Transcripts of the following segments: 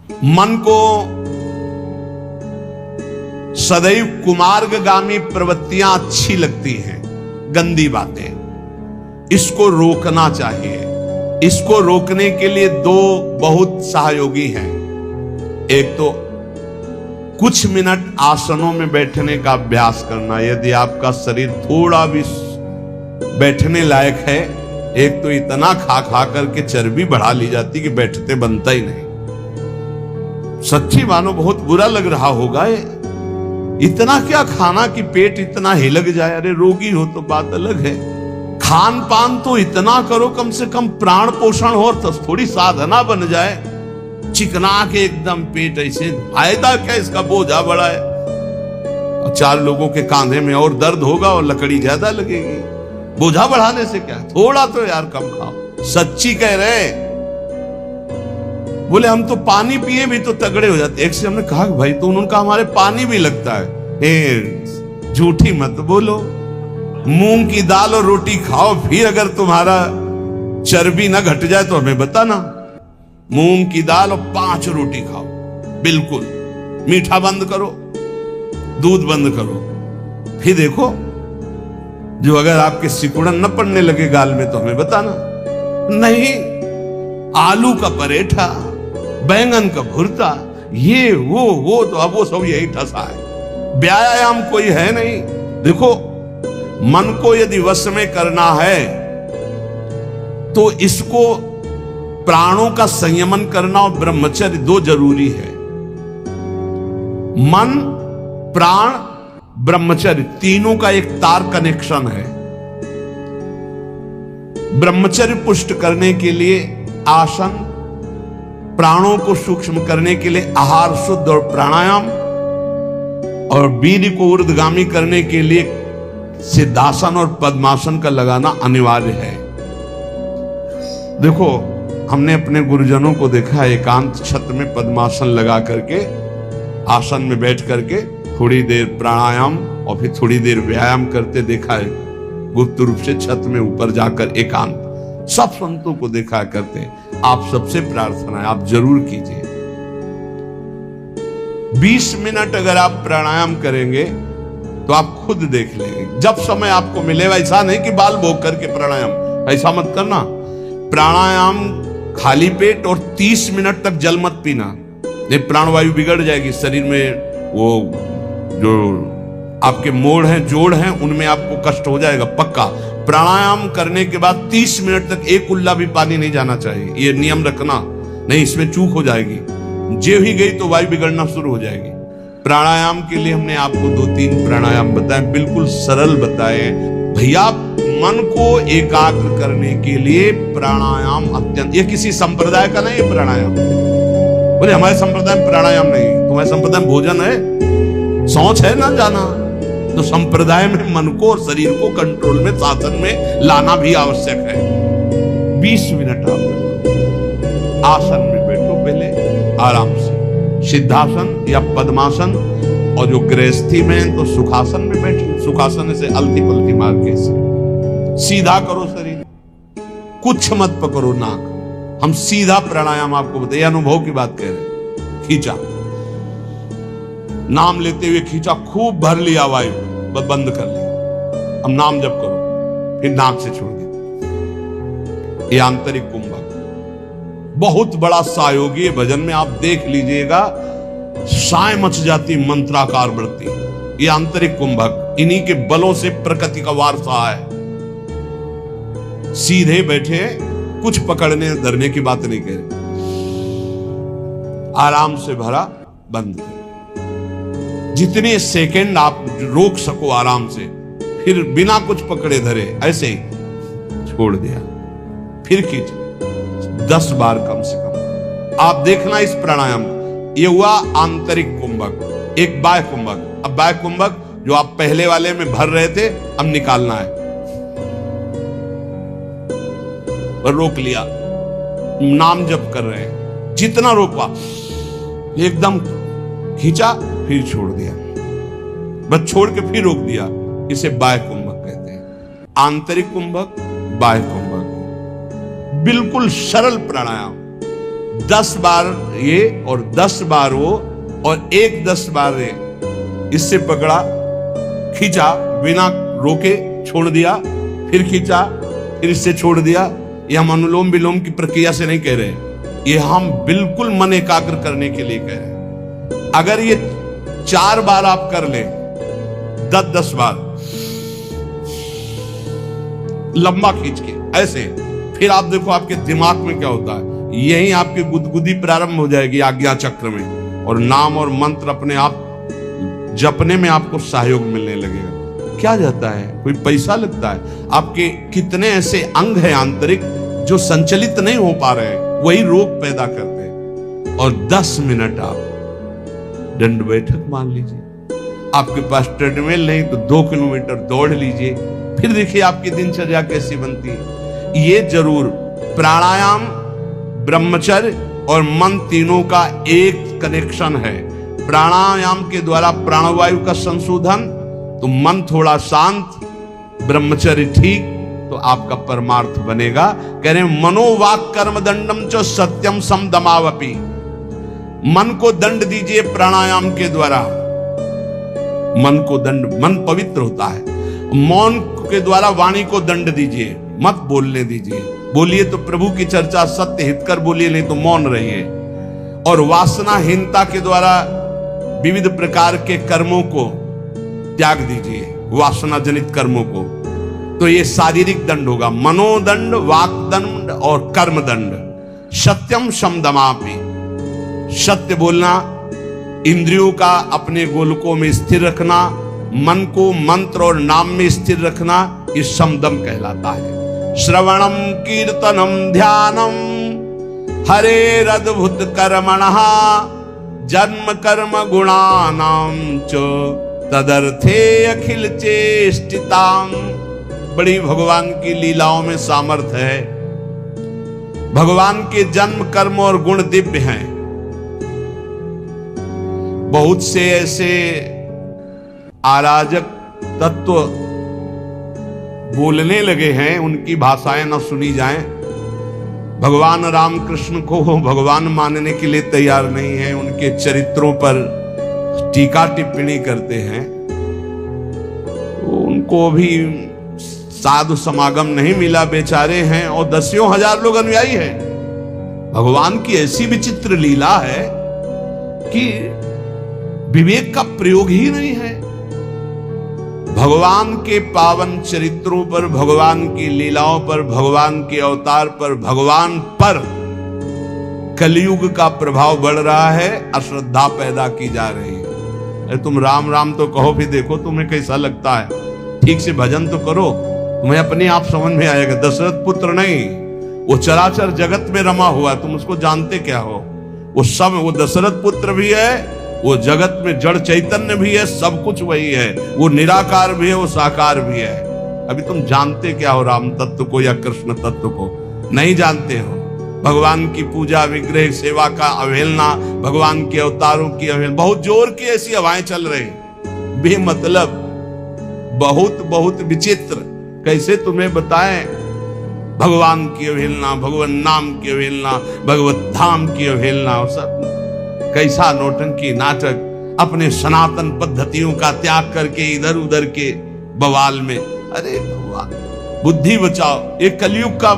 मन को सदैव कुमार्गगामी प्रवृत्तियां अच्छी लगती हैं, गंदी बातें, इसको रोकना चाहिए। इसको रोकने के लिए दो बहुत सहयोगी हैं। एक तो कुछ मिनट आसनों में बैठने का अभ्यास करना। यदि आपका शरीर थोड़ा भी बैठने लायक है, एक तो इतना खा खा करके चर्बी बढ़ा ली जाती कि बैठते बनता ही नहीं। सच्ची मानो बहुत बुरा लग रहा होगा, इतना क्या खाना कि पेट इतना हिलक जाए। अरे रोगी हो तो बात अलग है, खान पान तो इतना करो कम से कम प्राण पोषण हो, तो थोड़ी साधना बन जाए। चिकना के एकदम पेट ऐसे, फायदा क्या, इसका बोझा बड़ा है। 4 लोगों के कांधे में और दर्द होगा और लकड़ी ज्यादा लगेगी। बोझा बढ़ाने से क्या, थोड़ा तो यार कम खाओ। सच्ची कह रहे, बोले हम तो पानी पिए भी तो तगड़े हो जाते। एक से हमने कहा भाई, तो उन्होंने कहा हमारे पानी भी लगता है। झूठी मत बोलो, मूंग की दाल और रोटी खाओ, फिर अगर तुम्हारा चर्बी ना घट जाए तो हमें बताना। मूंग की दाल और 5 रोटी खाओ, बिल्कुल। मीठा बंद करो, दूध बंद करो, फिर देखो जो अगर आपके सिकुड़न न पड़ने लगे गाल में तो हमें बताना। नहीं, आलू का परेठा, बैंगन का भुर्ता, ये वो तो अब वो सब यही ठसा है। व्यायाम कोई है नहीं। देखो, मन को यदि वश में करना है तो इसको प्राणों का संयमन करना और ब्रह्मचर्य 2 जरूरी है। मन, प्राण, ब्रह्मचर्य तीनों का एक तार कनेक्शन है। ब्रह्मचर्य पुष्ट करने के लिए आसन, प्राणों को सूक्ष्म करने के लिए आहार शुद्ध और प्राणायाम, और वीर्य को ऊर्ध्वगामी करने के लिए सिद्धासन और पद्मासन का लगाना अनिवार्य है। देखो, हमने अपने गुरुजनों को देखा एकांत छत में पद्मासन लगा करके, आसन में बैठ करके थोड़ी देर प्राणायाम और फिर थोड़ी देर व्यायाम करते देखा है। गुप्त रूप से छत में ऊपर जाकर एकांत, सब संतों को देखा करते। आप सबसे प्रार्थना है, आप जरूर कीजिए। 20 मिनट अगर आप प्राणायाम करेंगे तो आप खुद देख लेंगे। जब समय आपको मिलेगा, ऐसा नहीं कि बाल भोग करके प्राणायाम, ऐसा मत करना। प्राणायाम खाली पेट और 30 मिनट तक जल मत पीना, नहीं प्राणवायु बिगड़ जाएगी। शरीर में वो जो आपके मोड़ हैं, जोड़ हैं, उनमें आपको कष्ट हो जाएगा पक्का। प्राणायाम करने के बाद 30 मिनट तक एक उल्ला भी पानी नहीं जाना चाहिए, ये नियम रखना, नहीं इसमें चूक हो जाएगी। जे ही गई तो वायु बिगड़ना शुरू हो जाएगी। प्राणायाम के लिए हमने आपको 2-3 प्राणायाम बताए, बिल्कुल सरल बताए। भैया, मन को एकाग्र करने के लिए प्राणायाम अत्यंत, ये किसी संप्रदाय का नहीं है प्राणायाम। बोले हमारे संप्रदाय में प्राणायाम नहीं, तुम्हारे संप्रदाय में भोजन है, सोच है ना जाना। तो संप्रदाय में मन को और शरीर को कंट्रोल में, शासन में लाना भी आवश्यक है। 20 मिनट आप आसन में बैठो, पहले आराम से सिद्धासन या पद्मासन, और जो गृहस्थी में तो सुखासन में बैठो। सुखासन से अलती पलती मार के सीधा करो शरीर, कुछ मत पकड़ो नाक। हम सीधा प्राणायाम आपको बताइए, अनुभव की बात कह रहे। खींचा, नाम लेते हुए खींचा, खूब भर लिया वायु, बंद कर लिया। अब नाम जप करो, फिर नाक से छोड़ दिया। ये आंतरिक कुंभक बहुत बड़ा सहयोगी भजन में आप देख लीजिएगा, साय मच जाती, मंत्राकार बढ़ती। ये आंतरिक कुंभक, इन्हीं के बलों से प्रकृति का वारसा है। सीधे बैठे, कुछ पकड़ने धरने की बात नहीं कह रहे। आराम से भरा, बंद कर। जितने सेकंड आप रोक सको आराम से, फिर बिना कुछ पकड़े धरे ऐसे ही छोड़ दिया, फिर खींच 10 बार कम से कम। आप देखना इस प्राणायाम, ये हुआ आंतरिक कुंभक। एक बाह्य कुंभक। अब बाह्य कुंभक जो आप पहले वाले में भर रहे थे, अब निकालना है। और रोक लिया, नाम जप कर रहे हैं, जितना रोका एकदम खींचा, फिर छोड़ दिया, बस छोड़ के फिर रोक दिया। इसे बाह्य कुंभक कहते हैं। आंतरिक कुंभक, बाह्य कुंभक, बिल्कुल सरल प्राणायाम। 10 बार ये और 10 बार वो और 10 बार ये, इससे पकड़ा, खींचा, बिना रोके छोड़ दिया, फिर खींचा, फिर इससे छोड़ दिया। ये हम अनुलोम विलोम की प्रक्रिया से नहीं कह रहे, ये हम बिल्कुल मन एकाग्र करने के लिए कह रहे हैं। अगर ये 4 बार आप कर ले, 10 बार लंबा खींच के ऐसे, फिर आप देखो आपके दिमाग में क्या होता है। यही आपकी गुदगुदी प्रारंभ हो जाएगी आज्ञा चक्र में, और नाम और मंत्र अपने आप जपने में आपको सहयोग मिलने लगेगा। क्या जाता है, कोई पैसा लगता है? आपके कितने ऐसे अंग हैं आंतरिक जो संचलित नहीं हो पा रहे हैं, वही रोग पैदा करते हैं। और 10 मिनट आप दंड बैठक मान लीजिए। आपके पास ट्रेडमिल नहीं तो 2 किलोमीटर दौड़ लीजिए, फिर देखिए आपकी दिनचर्या कैसी बनती है। ये जरूर प्राणायाम, ब्रह्मचर्य और मन तीनों का एक कनेक्शन है। प्राणायाम के द्वारा प्राणवायु का संशोधन, तो मन थोड़ा शांत, ब्रह्मचर्य ठीक, तो आपका परमार्थ बनेगा। कह रहे मनोवाक कर्म दंडम च सत्यम सम दमावपि। मन को दंड दीजिए प्राणायाम के द्वारा, मन को दंड, मन पवित्र होता है। मौन के द्वारा वाणी को दंड दीजिए, मत बोलने दीजिए। बोलिए तो प्रभु की चर्चा सत्य हितकर बोलिए, नहीं तो मौन रहिए। और वासनाहीनता के द्वारा विविध प्रकार के कर्मों को त्याग दीजिए, वासना जनित कर्मों को। तो ये शारीरिक दंड होगा, मनोदंड, वाकदंड और कर्म दंड। सत्यम शमदमापि, सत्य बोलना, इंद्रियों का अपने गोलकों में स्थिर रखना, मन को मंत्र और नाम में स्थिर रखना, ये समदम कहलाता है। श्रवणम कीर्तनम ध्यानम हरेरद्भुत कर्मणः जन्म कर्म गुणानां च तदर्थे अखिल चेष्टिताम। बड़ी भगवान की लीलाओं में सामर्थ्य है। भगवान के जन्म कर्म और गुण दिव्य हैं। बहुत से ऐसे अराजक तत्व बोलने लगे हैं, उनकी भाषाएं न सुनी जाएं। भगवान रामकृष्ण को भगवान मानने के लिए तैयार नहीं है, उनके चरित्रों पर टीका टिप्पणी करते हैं। उनको भी साधु समागम नहीं मिला, बेचारे हैं, और 10,000 लोग अनुयायी हैं। भगवान की ऐसी विचित्र लीला है कि विवेक का प्रयोग ही नहीं है। भगवान के पावन चरित्रों पर, भगवान की लीलाओं पर, भगवान के अवतार पर, भगवान पर कलयुग का प्रभाव बढ़ रहा है, अश्रद्धा पैदा की जा रही है। अरे तुम राम राम तो कहो, भी देखो तुम्हें कैसा लगता है। ठीक से भजन तो करो, तुम्हें अपने आप समझ में आएगा। दशरथ पुत्र नहीं, वो चराचर जगत में रमा हुआ, तुम उसको जानते क्या हो? वो दशरथ पुत्र भी है, वो जगत में जड़ चैतन्य भी है, सब कुछ वही है। वो निराकार भी है, वो साकार भी है। अभी तुम जानते क्या हो राम तत्व को या कृष्ण तत्व को? नहीं जानते हो। भगवान की पूजा, विग्रह सेवा का अवहेलना, भगवान के अवतारों की अवहेलना, बहुत जोर की ऐसी हवाएं चल रही, बेमतलब, बहुत बहुत विचित्र। कैसे तुम्हें बताएं? भगवान की अवहेलना, भगवान नाम की अवहेलना, भगवत धाम की अवहेलना, और सब कैसा नौटंकी नाटक, अपने सनातन पद्धतियों का त्याग करके इधर उधर के बवाल में। अरे भगवान, बुद्धि बचाओ। एक कलयुग का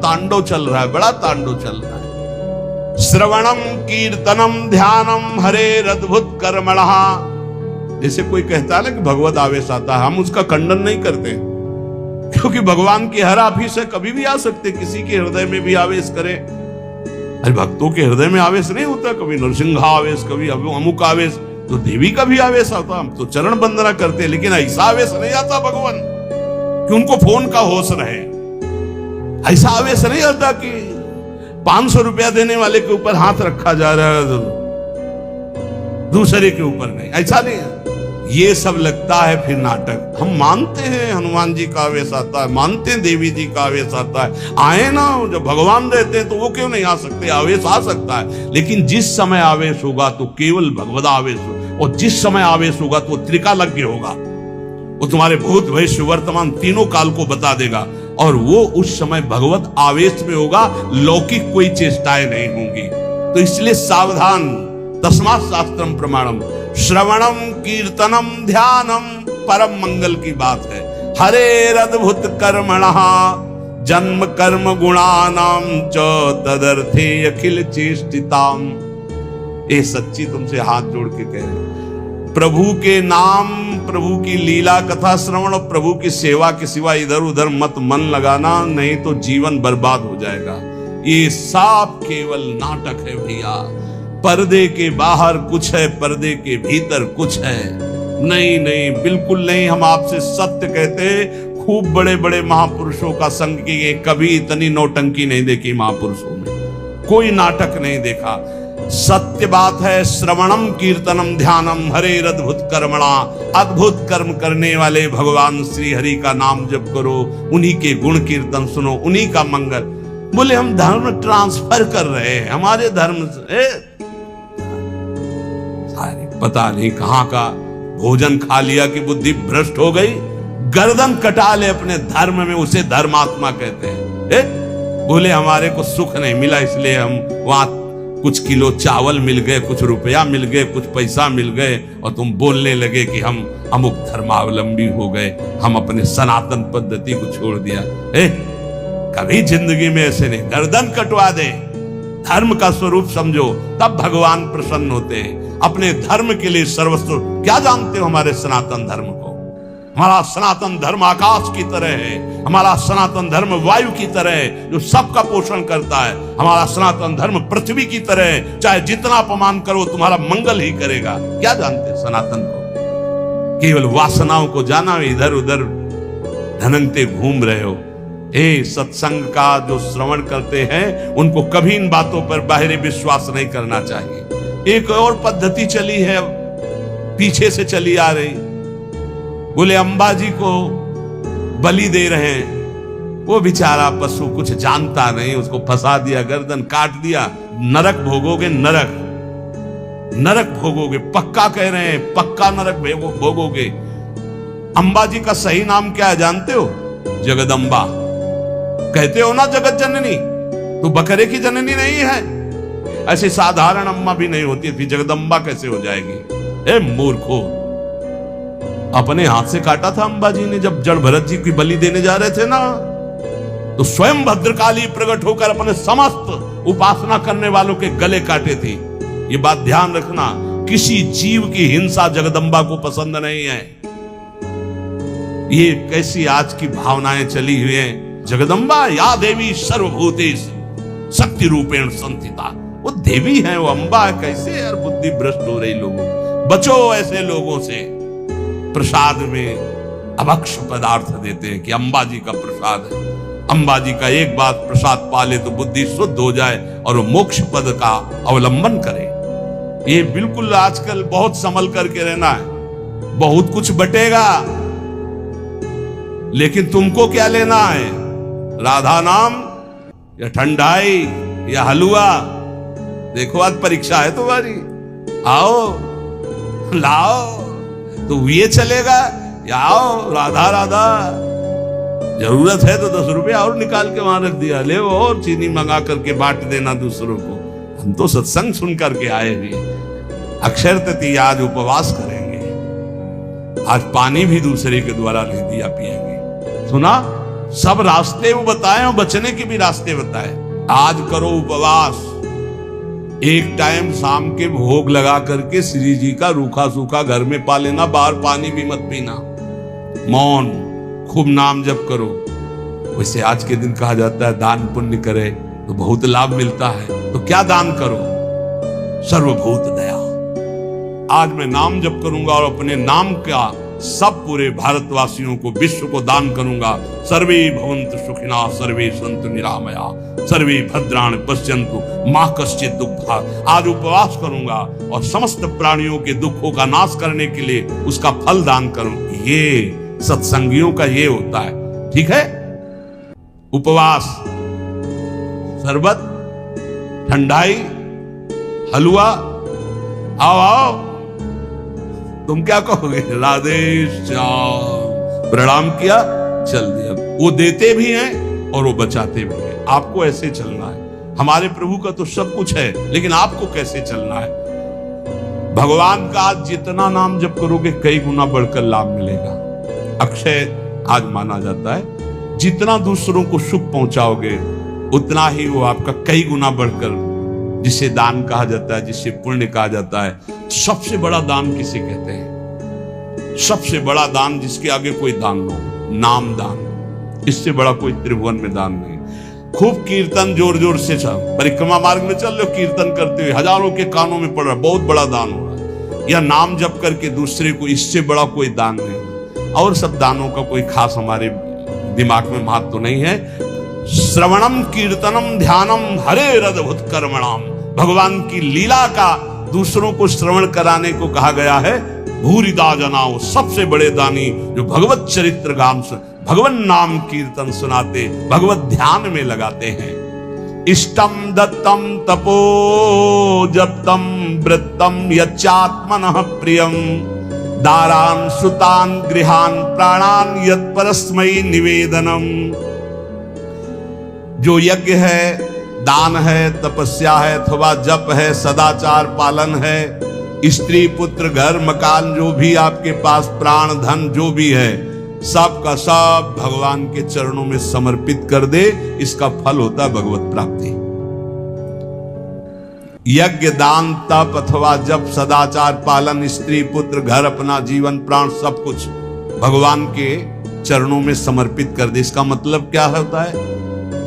तांडव चल रहा है, बड़ा तांडव चल रहा है। श्रवणम कीर्तनम ध्यानम हरेरद्भुत कर्मणः। जैसे कोई कहता है ना कि भगवत आवेश आता है, हम उसका खंडन नहीं करते, क्योंकि भगवान के हर आफिस है, कभी भी आ सकते, किसी के हृदय में भी आवेश करे। अरे भक्तों के हृदय में आवेश नहीं होता, कभी नरसिंह आवेश, कभी अमुक आवेश, तो देवी का भी आवेश आता। हम तो चरण वंदना करते, लेकिन ऐसा आवेश नहीं आता भगवान कि उनको फोन का होश रहे। ऐसा आवेश नहीं आता कि 500 रुपया देने वाले के ऊपर हाथ रखा जा रहा है, दूसरे के ऊपर नहीं, ऐसा नहीं है। ये सब लगता है फिर नाटक। हम मानते हैं हनुमान जी का आवेश आता है, मानते हैं देवी जी का आवेश आता है, आए ना, जब भगवान रहते हैं तो वो क्यों नहीं आ सकते? आवेश आ सकता है, लेकिन जिस समय आवेश होगा तो केवल भगवद आवेश हो, और जिस समय आवेश होगा तो त्रिकालज्ञ होगा। वो तुम्हारे भूत भविष्य वर्तमान तीनों काल को बता देगा। और वो उस समय भगवत आवेश में होगा, लौकिक कोई चेष्टाएं नहीं होंगी। तो इसलिए सावधान, तस्मात् शास्त्रम प्रमाणम, श्रवणम कीर्तनम ध्यानम परम मंगल की बात है। हरेर अद्भुत कर्मणः जन्म कर्म गुणानाम च तदर्थे अखिल चेष्टिताम। ये सच्ची तुमसे हाथ जोड़ के कह रहे, प्रभु के नाम, प्रभु की लीला कथा श्रवण और प्रभु की सेवा के सिवा इधर उधर मत मन लगाना, नहीं तो जीवन बर्बाद हो जाएगा। ये सब केवल नाटक है भैया। पर्दे के बाहर कुछ है, पर्दे के भीतर कुछ है। नहीं नहीं, बिल्कुल नहीं। हम आपसे सत्य कहते, खूब बड़े बड़े महापुरुषों का संग किए, कभी इतनी नौटंकी नहीं देखी महापुरुषों में, कोई नाटक नहीं देखा। सत्य बात है। श्रवणम कीर्तनम ध्यानम हरेर अद्भुत कर्मणा, अद्भुत कर्म करने वाले भगवान श्री हरि का नाम जप करो, उन्हीं के गुण कीर्तन सुनो, उन्हीं का मंगल। बोले हम धर्म ट्रांसफर कर रहे हैं, हमारे धर्म से पता नहीं कहां का भोजन खा लिया कि बुद्धि भ्रष्ट हो गई, गर्दन कटा ले अपने धर्म में, उसे धर्मात्मा कहते हैं। बोले हमारे को सुख नहीं मिला, इसलिए हम वहां कुछ किलो चावल मिल गए, कुछ रुपया मिल गए, कुछ पैसा मिल गए, और तुम बोलने लगे कि हम अमुक धर्मावलंबी हो गए, हम अपने सनातन पद्धति को छोड़ दिया। कभी जिंदगी में ऐसे नहीं, गर्दन कटवा दे, धर्म का स्वरूप समझो, तब भगवान प्रसन्न होते हैं। अपने धर्म के लिए सर्वस्व, क्या जानते हो हमारे सनातन धर्म को? हमारा सनातन धर्म आकाश की तरह है, हमारा सनातन धर्म वायु की तरह है जो सबका पोषण करता है, हमारा सनातन धर्म पृथ्वी की तरह है, चाहे जितना अपमान करो तुम्हारा मंगल ही करेगा। क्या जानते सनातन को? केवल वासनाओं को जाना, इधर उधर धनंते घूम रहे हो। सत्संग का जो श्रवण करते हैं उनको कभी इन बातों पर बाहरी विश्वास नहीं करना चाहिए। एक और पद्धति चली है, पीछे से चली आ रही। बोले अंबाजी को बलि दे रहे हैं, वो बेचारा पशु कुछ जानता नहीं, उसको फंसा दिया, गर्दन काट दिया, नरक भोगोगे, नरक भोगोगे, पक्का कह रहे हैं, पक्का नरक भोगोगे। अंबाजी का सही नाम क्या है जानते हो? जगदम्बा। कहते हो ना जगत जननी, तो बकरे की जननी नहीं है। ऐसे साधारण अम्मा भी नहीं होती थी, जगदम्बा कैसे हो जाएगी? ए मूर्खो, अपने हाथ से काटा था अंबाजी ने जब जड़ भरत जी की बलि देने जा रहे थे ना, तो स्वयं भद्रकाली प्रकट होकर अपने समस्त उपासना करने वालों के गले काटे थी। ये बात ध्यान रखना, किसी जीव की हिंसा जगदम्बा को पसंद नहीं है। ये कैसी आज की भावनाएं चली हुई हैं। जगदम्बा या देवी सर्वभूतेषु शक्ति रूपेण संस्थिता, वो देवी है, वो अम्बा है। कैसे यार बुद्धि भ्रष्ट हो रही लोगों, बचो ऐसे लोगों से। प्रसाद में अभक्ष पदार्थ देते हैं कि अंबाजी का प्रसाद है, अंबाजी का एक बात प्रसाद पाले तो बुद्धि शुद्ध हो जाए और वो मोक्ष पद का अवलंबन करे। ये बिल्कुल आजकल बहुत संभल करके रहना है। बहुत कुछ बटेगा, लेकिन तुमको क्या लेना है? राधा नाम या ठंडाई या हलवा? देखो आज परीक्षा है तुम्हारी, आओ लाओ, तो ये चलेगा या आओ राधा राधा। जरूरत है तो 10 रुपया और निकाल के वहां रख दिया, ले वो और चीनी मंगा करके बांट देना दूसरों को। हम तो सत्संग सुन करके आए भी। अक्षर तृतीया आज उपवास करेंगे, आज पानी भी दूसरे के द्वारा नहीं दिया पिएंगे। सुना, सब रास्ते वो बताए और बचने के भी रास्ते बताए। आज करो उपवास, एक टाइम शाम के भोग लगा करके श्री जी का रूखा सूखा घर में पा लेना, बाहर पानी भी मत पीना, मौन, खूब नाम जप करो। वैसे आज के दिन कहा जाता है दान पुण्य करे तो बहुत लाभ मिलता है, तो क्या दान करो? सर्वभूत दया। आज मैं नाम जप करूंगा और अपने नाम का सब पूरे भारतवासियों को, विश्व को दान करूंगा। सर्वे भवन्तु सुखिनः, सर्वे सन्तु निरामया, सर्वे भद्राणि पश्यन्तु मा कश्चित् दुःखात्। आज उपवास करूंगा और समस्त प्राणियों के दुखों का नाश करने के लिए उसका फल दान करूं। ये सत्संगियों का ये होता है, ठीक है? उपवास, शरबत, ठंडाई, हलवा, आओ आओ। तुम क्या कहोगे? राधे श्याम। प्रणाम किया, चल दिया। वो देते भी हैं और वो बचाते भी हैं। आपको ऐसे चलना है। हमारे प्रभु का तो सब कुछ है, लेकिन आपको कैसे चलना है? भगवान का आज जितना नाम जप करोगे कई गुना बढ़कर लाभ मिलेगा। अक्षय आज माना जाता है। जितना दूसरों को सुख पहुंचाओगे उतना ही वो आपका कई गुना बढ़कर, जिसे दान कहा जाता है, जिसे पुण्य कहा जाता है। सबसे बड़ा दान किसे कहते हैं? सबसे बड़ा दान जिसके आगे कोई दान न हो, नाम दान। इससे बड़ा कोई त्रिभुवन में दान नहीं। खूब कीर्तन जोर जोर से चल, परिक्रमा मार्ग में चल लो, कीर्तन करते हुए हजारों के कानों में पड़ रहा, बहुत बड़ा दान हो रहा है। या नाम जप करके दूसरे को, इससे बड़ा कोई दान नहीं। और सब दानों का कोई खास हमारे दिमाग में महत्व तो नहीं है। श्रवणम कीर्तनम ध्यानम हरे रदभुत कर्मणाम। भगवान की लीला का दूसरों को श्रवण कराने को कहा गया है। भूरिदा जनाओ, सबसे बड़े दानी जो भगवत चरित्र गान, भगवान नाम कीर्तन सुनाते, भगवत ध्यान में लगाते हैं। इष्टम दत्तम तपो जप्तम वृत्तम यच्चात्मनः प्रियम दारान सुतान गृहान प्राणान यत् परस्मै निवेदनम। जो यज्ञ है, दान है, तपस्या है, अथवा जप है, सदाचार पालन है, स्त्री पुत्र घर मकान जो भी आपके पास, प्राण धन जो भी है, सब का सब भगवान के चरणों में समर्पित कर दे। इसका फल होता है भगवत प्राप्ति। यज्ञ दान तप अथवा जप सदाचार पालन, स्त्री पुत्र घर अपना जीवन प्राण सब कुछ भगवान के चरणों में समर्पित कर दे। इसका मतलब क्या होता है?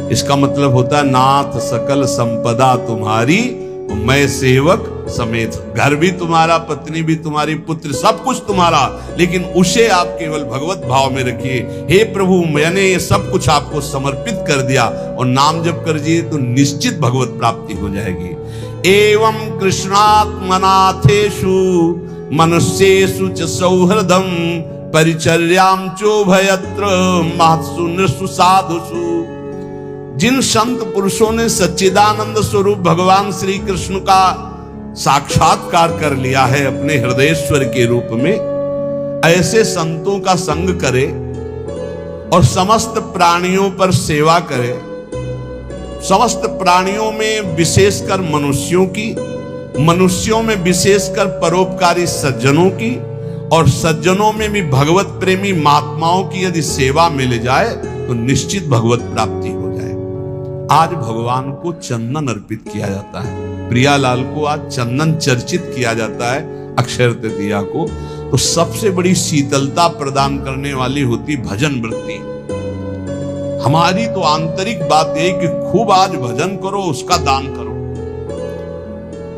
इसका मतलब होता है नाथ सकल संपदा तुम्हारी, मैं सेवक समेत। घर भी तुम्हारा, पत्नी भी तुम्हारी, पुत्र सब कुछ तुम्हारा, लेकिन उसे आप केवल भगवत भाव में रखिए। हे प्रभु, मैंने ये सब कुछ आपको समर्पित कर दिया, और नाम जप कर दिए तो निश्चित भगवत प्राप्ति हो जाएगी। एवं कृष्णात्मनाथेषु मनुष्येषु च सौहृदम परिचर्याम चोभयत्र महत्सु नृषु साधुषु। जिन संत पुरुषों ने सच्चिदानंद स्वरूप भगवान श्री कृष्ण का साक्षात्कार कर लिया है अपने हृदयेश्वर के रूप में, ऐसे संतों का संग करे और समस्त प्राणियों पर सेवा करे। समस्त प्राणियों में विशेषकर मनुष्यों की, मनुष्यों में विशेषकर परोपकारी सज्जनों की, और सज्जनों में भी भगवत प्रेमी महात्माओं की यदि सेवा मिल जाए तो निश्चित भगवत प्राप्ति हो जाए। आज भगवान को चंदन अर्पित किया जाता है। प्रियालाल को आज चंदन चर्चित किया जाता है अक्षय तृतीया को। तो सबसे बड़ी शीतलता प्रदान करने वाली होती भजन वृत्ति। हमारी तो आंतरिक बात है कि खूब आज भजन करो, उसका दान करो,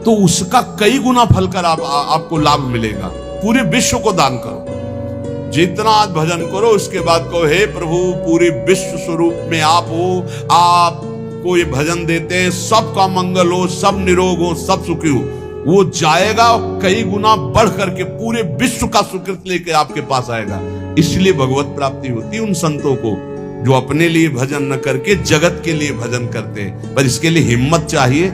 तो उसका कई गुना फल कर आपको लाभ मिलेगा। पूरे विश्व को दान करो। जितना आज भजन करो, उसके बाद कहो हे प्रभु, पूरे विश्व स्वरूप में आप हो, आप को ये भजन देते हैं, सबका मंगल हो, सब निरोग हो, सब सुखी हो। वो जाएगा कई गुना बढ़ करके पूरे विश्व का सुकृत लेके आपके पास आएगा। इसलिए भगवत प्राप्ति होती है उन संतों को जो अपने लिए भजन न करके जगत के लिए भजन करते हैं। पर इसके लिए हिम्मत चाहिए।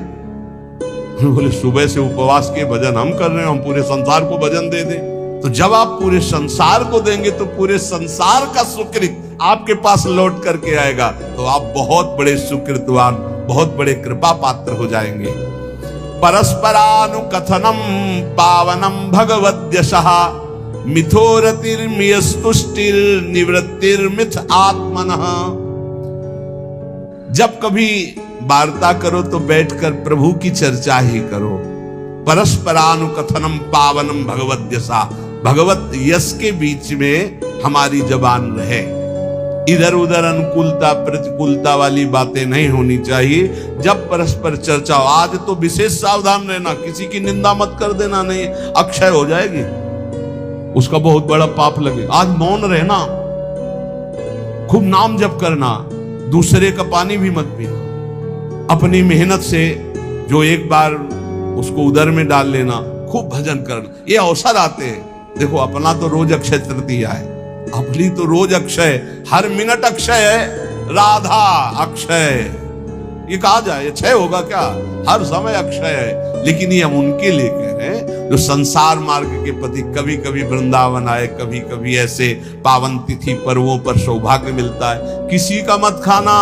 बोले सुबह से उपवास के भजन हम कर रहे हैं, हम पूरे संसार को भजन दे दें। तो जब आप पूरे संसार को देंगे तो पूरे संसार का सुकृत आपके पास लौट करके आएगा। तो आप बहुत बड़े सुकृतवान, बहुत बड़े कृपा पात्र हो जाएंगे। परस्परानुकथनम पावनम भगवद्यशः मिथोरतिर्मियस्तुष्टिर निवृत्तिर्मिथ आत्मनः। जब कभी वार्ता करो तो बैठकर प्रभु की चर्चा ही करो। परस्परानुकथनम पावनम भगवद्यशः, भगवत यश के बीच में हमारी जबान रहे। इधर उधर अनुकूलता प्रतिकूलता वाली बातें नहीं होनी चाहिए। जब परस्पर चर्चा हो, आज तो विशेष सावधान रहना, किसी की निंदा मत कर देना, नहीं अक्षय हो जाएगी, उसका बहुत बड़ा पाप लगेगा। आज मौन रहना, खूब नाम जप करना, दूसरे का पानी भी मत पीना। अपनी मेहनत से जो एक बार उसको उदर में डाल लेना, खूब भजन करना। ये अवसर आते हैं। देखो अपना तो रोज अक्षय तृतीया है, अपनी तो रोज अक्षय, हर मिनट अक्षय है। राधा अक्षय, ये कहा जाए, ये क्षय होगा क्या? हर समय अक्षय है। लेकिन ये हम उनके लिए कह रहे हैं जो संसार मार्ग के पति कभी कभी वृंदावन आए, कभी कभी ऐसे पावन तिथि पर्वों पर सौभाग्य मिलता है। किसी का मत खाना,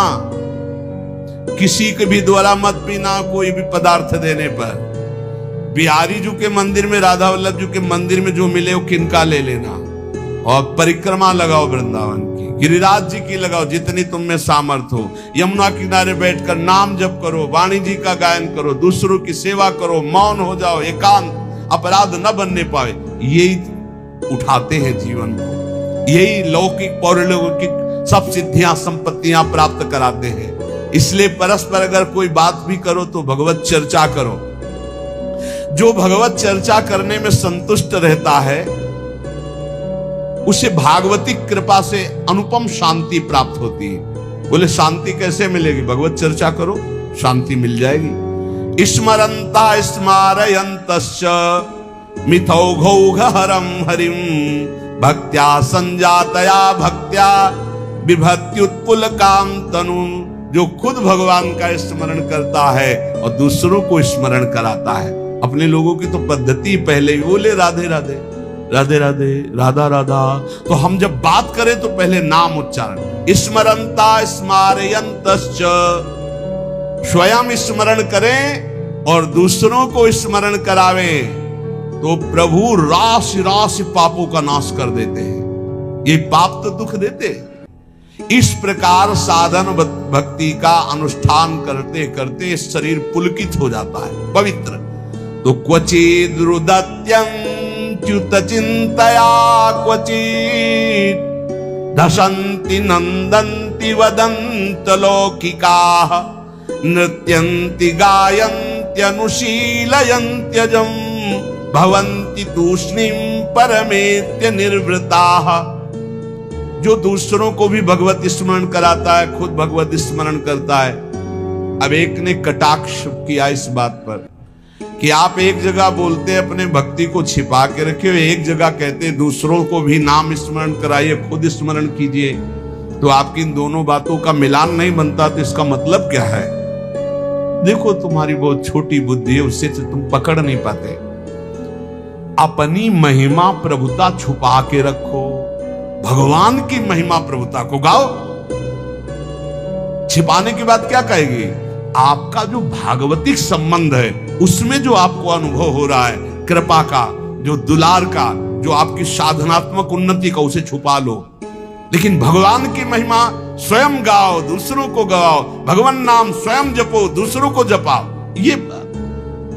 किसी के भी द्वारा मत पीना कोई भी पदार्थ देने पर। बिहारी जी के मंदिर में, राधा वल्लभ जी के मंदिर में जो मिले वो किनका ले लेना, और परिक्रमा लगाओ वृंदावन की, गिरिराज जी की लगाओ जितनी तुम में सामर्थ्य हो। यमुना किनारे बैठकर नाम जप करो, वाणी जी का गायन करो, दूसरों की सेवा करो, मौन हो जाओ, एकांत, अपराध न बनने पाए। यही उठाते हैं जीवन को, यही लौकिक पौरलौकिक सब सिद्धियां संपत्तियां प्राप्त कराते हैं। इसलिए परस्पर अगर कोई बात भी करो तो भगवत चर्चा करो। जो भगवत चर्चा करने में संतुष्ट रहता है उसे भागवतिक कृपा से अनुपम शांति प्राप्त होती है। बोले शांति कैसे मिलेगी? भगवत चर्चा करो, शांति मिल जाएगी। स्मरंता स्मारयन्तश्च मिथौघौघहरं हरिं भक्त्या संजातया भक्त्या बिभत्युत्पुलकां तनु। जो खुद भगवान का स्मरण करता है और दूसरों को स्मरण कराता है। अपने लोगों की तो पद्धति पहले ही बोले राधे राधे, राधे राधे, राधा राधा। तो हम जब बात करें तो पहले नाम उच्चारण। स्मरंता स्मारयन्तश्च, स्वयं स्मरण करें और दूसरों को स्मरण करावें तो प्रभु राशि राशि पापों का नाश कर देते हैं। ये पाप तो दुख देते हैं। इस प्रकार साधन भक्ति का अनुष्ठान करते करते शरीर पुलकित हो जाता है, पवित्र। तो क्वचिद रुदत्यंत्युत चिंतया क्वचित धसंति नंदन्ति वदन्त लौकिकाः नृत्यन्ति गायन्ति अनुशीलयन्त्यजं भवन्ति तूष्णीं परमेत्य निर्वृताः। जो दूसरों को भी भगवत स्मरण कराता है, खुद भगवत स्मरण करता है। अब एक ने कटाक्ष किया इस बात पर कि आप एक जगह बोलते अपने भक्ति को छिपा के रखे हुए, एक जगह कहते दूसरों को भी नाम स्मरण कराइए, खुद स्मरण कीजिए। तो आपकी इन दोनों बातों का मिलान नहीं बनता, तो इसका मतलब क्या है? देखो तुम्हारी बहुत छोटी बुद्धि है, उससे तुम पकड़ नहीं पाते। अपनी महिमा प्रभुता छुपा के रखो, भगवान की महिमा प्रभुता को गाओ। छिपाने की बात क्या कहेगी? आपका जो भागवतिक संबंध है उसमें जो आपको अनुभव हो रहा है कृपा का, जो दुलार का, जो आपकी साधनात्मक उन्नति का, उसे छुपा लो। लेकिन भगवान की महिमा स्वयं गाओ, दूसरों को गाओ। भगवान नाम स्वयं जपो, दूसरों को जपाओ।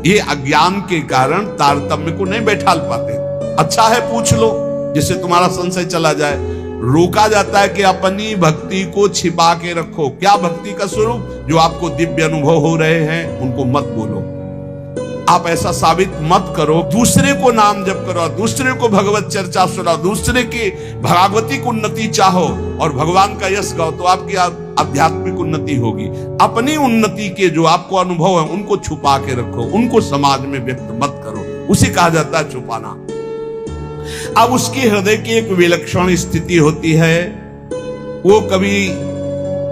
ये अज्ञान के कारण तारतम्य को नहीं बैठाल पाते। अच्छा है पूछ लो जिससे तुम्हारा संशय चला जाए। रोका जाता है कि अपनी भक्ति को छिपा के रखो। क्या भक्ति का स्वरूप? जो आपको दिव्य अनुभव हो रहे हैं उनको मत बोलो, आप ऐसा साबित मत करो। दूसरे को नाम जप करो, दूसरे को भगवत चर्चा सुनाओ, दूसरे की भागवतिक उन्नति चाहो और भगवान का यश गाओ, तो आपकी आध्यात्मिक उन्नति होगी। अपनी उन्नति के जो आपको अनुभव है उनको छुपा के रखो, उनको समाज में व्यक्त मत करो। उसे कहा जाता है छुपाना। अब उसके हृदय की एक विलक्षण स्थिति होती है, वो कभी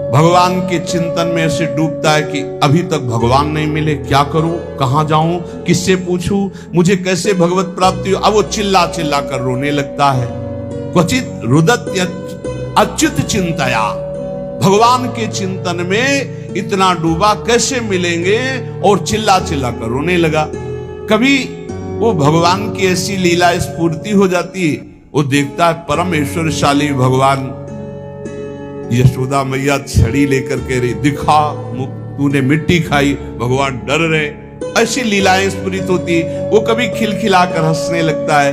भगवान के चिंतन में ऐसे डूबता है कि अभी तक भगवान नहीं मिले, क्या करूं, कहां जाऊं, किससे पूछूं, मुझे कैसे भगवत प्राप्ति हो। अब वो चिल्ला चिल्ला कर रोने लगता है। क्वचित रुदत्य अच्युत चिंतया, भगवान के चिंतन में इतना डूबा, कैसे मिलेंगे, और चिल्ला चिल्ला कर रोने लगा। कभी वो भगवान की ऐसी लीला स्फूर्ति हो जाती है, वो देखता है परम ऐश्वर्यशाली भगवान, यशोदा मैया छड़ी लेकर के रही, दिखा तूने मिट्टी खाई, भगवान डर रहे। ऐसी लीलाएं स्फुरित होती। वो कभी खिलखिलाकर हंसने लगता है,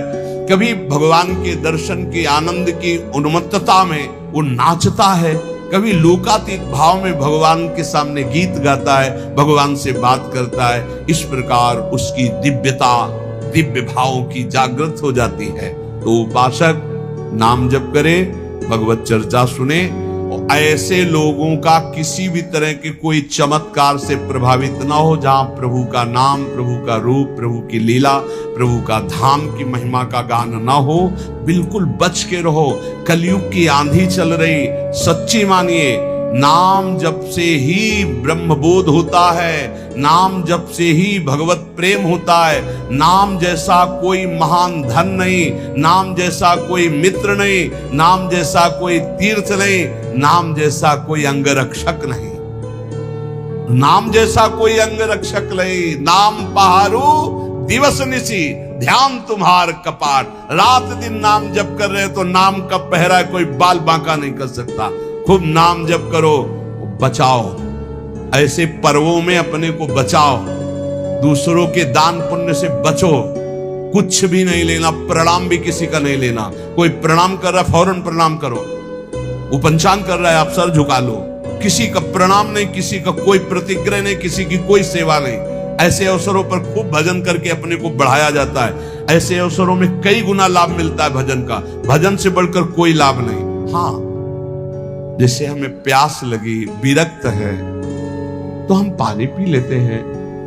कभी भगवान के दर्शन के आनंद की उन्मत्तता में वो नाचता है, कभी लोकातीत भाव में भगवान के सामने गीत गाता है, भगवान से बात करता है। इस प्रकार उसकी दिव्यता, दिव्य भावों की जागृत हो जाती है। तो उपासक नाम जप करे, भगवत चर्चा सुने, और ऐसे लोगों का किसी भी तरह के कोई चमत्कार से प्रभावित ना हो। जहां प्रभु का नाम, प्रभु का रूप, प्रभु की लीला, प्रभु का धाम की महिमा का गान ना हो, बिल्कुल बच के रहो। कलयुग की आंधी चल रही, सच्ची मानिए, नाम जप से ही ब्रह्मबोध होता है, नाम जप से ही भगवत प्रेम होता है। नाम जैसा कोई महान धन नहीं, नाम जैसा कोई मित्र नहीं, नाम जैसा कोई तीर्थ नहीं, नाम जैसा कोई अंगरक्षक नहीं, नाम जैसा कोई अंगरक्षक नहीं। नाम पहारू दिवस निशी, ध्यान तुम्हार कपाट। रात दिन नाम जप कर रहे तो नाम का पहरा कोई बाल बांका नहीं कर सकता। खूब नाम जप करो, बचाओ, ऐसे पर्वों में अपने को बचाओ, दूसरों के दान पुण्य से बचो। कुछ भी नहीं लेना, प्रणाम भी किसी का नहीं लेना। कोई प्रणाम कर रहा है फौरन प्रणाम करो, वो पंचांग कर रहा है आप सर झुका लो। किसी का प्रणाम नहीं, किसी का कोई प्रतिग्रह नहीं, किसी की कोई सेवा नहीं। ऐसे अवसरों पर खूब भजन करके अपने को बढ़ाया जाता है। ऐसे अवसरों में कई गुना लाभ मिलता है भजन का, भजन से बढ़कर कोई लाभ नहीं। हाँ, जैसे हमें प्यास लगी, विरक्त है, तो हम पानी पी लेते हैं,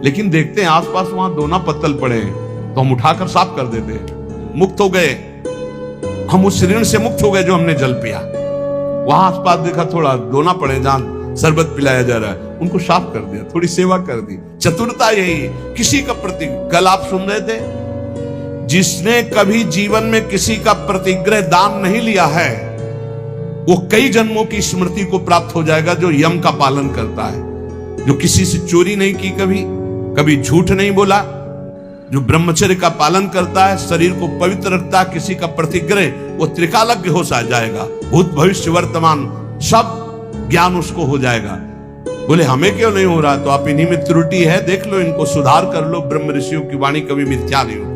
लेकिन देखते हैं आसपास वहां दोना पत्तल पड़े हैं तो हम उठाकर साफ कर देते हैं। मुक्त हो गए, हम उस ऋण से मुक्त हो गए जो हमने जल पिया। वहां आसपास देखा थोड़ा दोना पड़े जहां शरबत पिलाया जा रहा है, उनको साफ कर दिया, थोड़ी सेवा कर दी। चतुरता यही है। किसी का प्रति, कल आप सुन रहे थे, जिसने कभी जीवन में किसी का प्रतिग्रह दान नहीं लिया है वो कई जन्मों की स्मृति को प्राप्त हो जाएगा, जो यम का पालन करता है, जो किसी से चोरी नहीं की, कभी झूठ नहीं बोला, जो ब्रह्मचर्य का पालन करता है, शरीर को पवित्र रखता है, किसी का प्रतिग्रह, वो त्रिकालज्ञ हो जाएगा। भूत भविष्य वर्तमान सब ज्ञान उसको हो जाएगा। बोले हमें क्यों नहीं हो रहा? तो आप इन्हीं में त्रुटि है, देख लो, इनको सुधार कर लो। ब्रह्म ऋषियों की वाणी कभी मिथ्या नहीं होती।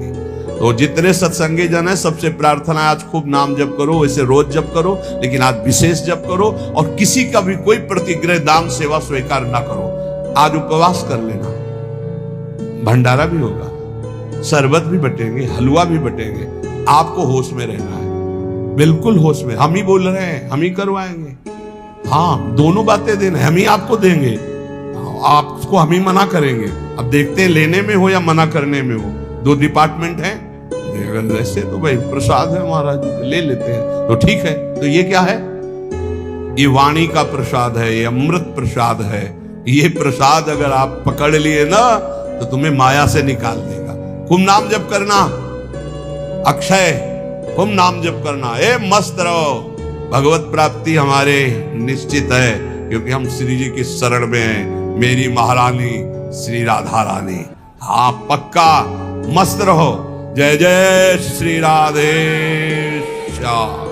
तो जितने सत्संगी जन है, सबसे प्रार्थना है आज खूब नाम जप करो, वैसे रोज जप करो, लेकिन आज विशेष जप करो, और किसी का भी कोई प्रतिग्रह दान सेवा स्वीकार ना करो। आज उपवास कर लेना, भंडारा भी होगा, शरबत भी बटेंगे, हलवा भी बटेंगे। आपको होश में रहना है, बिल्कुल होश में। हम ही बोल रहे हैं, हम ही करवाएंगे। हाँ, दोनों बातें देना, हम ही आपको देंगे, आपको हम ही मना करेंगे। अब देखते हैं लेने में हो या मना करने में हो, दो डिपार्टमेंट हैं। अगर ऐसे तो भाई प्रसाद है महाराज, ले लेते हैं तो ठीक है। तो ये क्या है? ये वाणी का प्रसाद है, ये अमृत प्रसाद है। ये प्रसाद अगर आप पकड़ लिए ना तो तुम्हें माया से निकाल देगा। खूब नाम जप करना, अक्षय, खूब नाम जप करना, मस्त रहो। भगवत प्राप्ति हमारे निश्चित है, क्योंकि हम श्री जी की शरण में हैं। मेरी महारानी श्री राधा रानी। हाँ, पक्का मस्त रहो। जय जय श्री राधे श्याम।